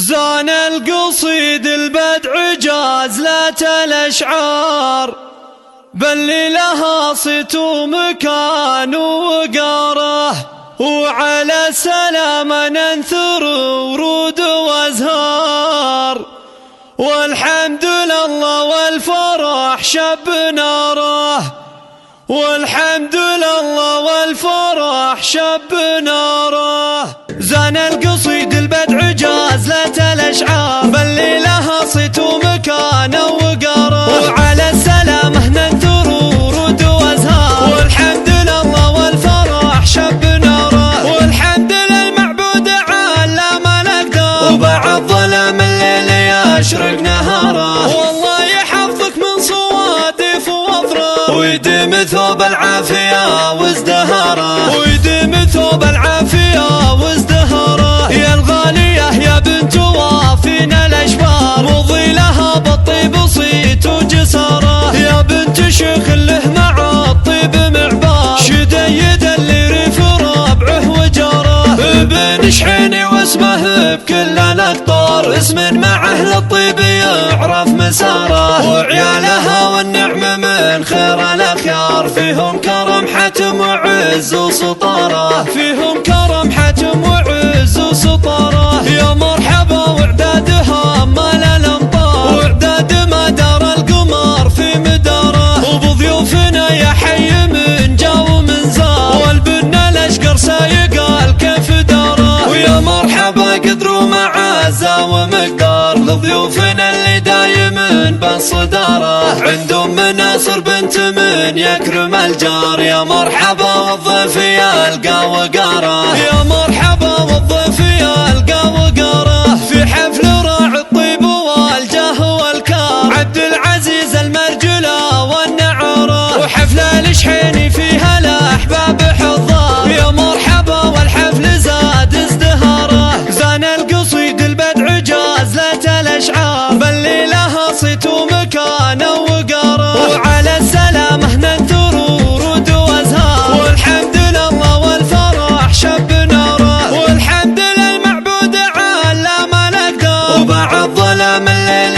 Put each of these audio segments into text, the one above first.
زان القصيد البدع جازلة الأشعار، بل لها صيت ومكان وقاره، وعلى السلام ننثر ورود وازهار، والحمد لله والفرح شب ناره، والحمد لله والفرح شب ناره. زان القصيد البدع جازلة الأشعار، بل لها صيت ومكان وقاره، وعلى السلامة ننثر ورود وازهار، والحمد لله والفرح شب ناره، والحمد للمعبود على ما نقدر، وبعد ظلام الليل يشرق نهاره، والله يحفظك من صوادف واضرار، ويديم ثوب العافية وازدهاره، ويديم ثوب العافية وازدهاره. يا الغالية يا بنت وافينا الأشبار، مضي لها بالطيب صيت وجساره، يا بنت شيخ له مع الطيب معبار، شديد اللي ريف ربعه وجاره، ابن شحيني واسمه بكل الأقطار، اسم مع أهل الطيب يعرف مساره، وعيالها والنعم من خير الأخيار، فيهم كرم حتم وعز وسطاره، فيهم كرم حتم وعز وسطاره. يا مرحبا وعدادها مال الأمطار، وعداد ما دار القمر في مداره، وبضيوفنا يا حي من جا ومن زار، والبن الأشقر سايق الكيف داره، ويا مرحبا قدر ومعزة ومقدار، لضيوفنا اللي دايم بالصدارة، عندهم مناصر بنت من يكرم الجار، يا مرحبا والضيف يلقى وقاره، يا مرحبا والضيف يلقى وقاره. في حفل راعي الطيب والجاه والكار، عبد العزيز المرجلة والنعارة، وحفل الشحيني فيها الأحباب حضار، يا مرحبا والحفل زاد ازدهاره. زان القصيد البدع جازلة الأشعار، بل لها صيت ومكان وقاره، وعلى السلامة ننثر ورود وازهار، والحمد لله والفرح شب ناره، والحمد للمعبود على ما نقدر، وبعد ظلام الليل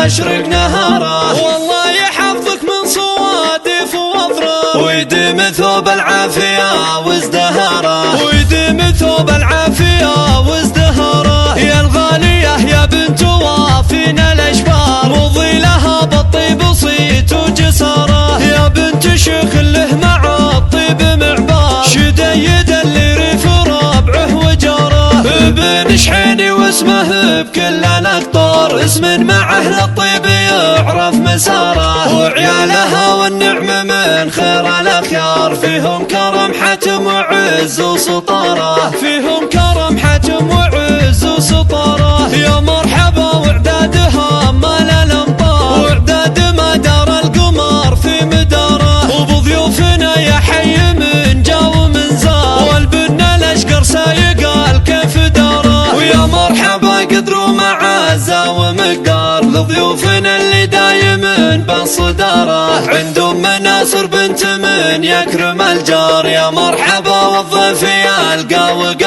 يشرق نهاره، والله يحفظك من صوادف واضرار، ويديم ثوب العافية وازدهاره، ويديم ثوب العافية وازدهاره. يا الغالية يا بنت وافينا الأشبار، مضي لها بالطيب صيت وجساره، يا بنت شيخ له مع الطيب معبار، شديد اللي ريف ربعه وجاره، ابن شحيني واسمه بكل الأقطار، اسم مع أهل الطيب يعرف مساره، وعيالها والنعم من خير الأخيار، فيهم كرم حتم وعز وسطاره، فيهم كرم حتم وعز وسطاره. يا مرحبا وعدادها مال الأمطار، وعداد ما دار القمر في مداره، وبضيوفنا يا حي من جا ومن زار، والبن الأشقر سايق الكيف داره، ويا مرحبا قدر ومعزة ومقدار، لضيوفنا اللي دايم بالصدارة، عندهم مناصر بنت من يكرم الجار، يا مرحبا والضيف يلقى وقاره.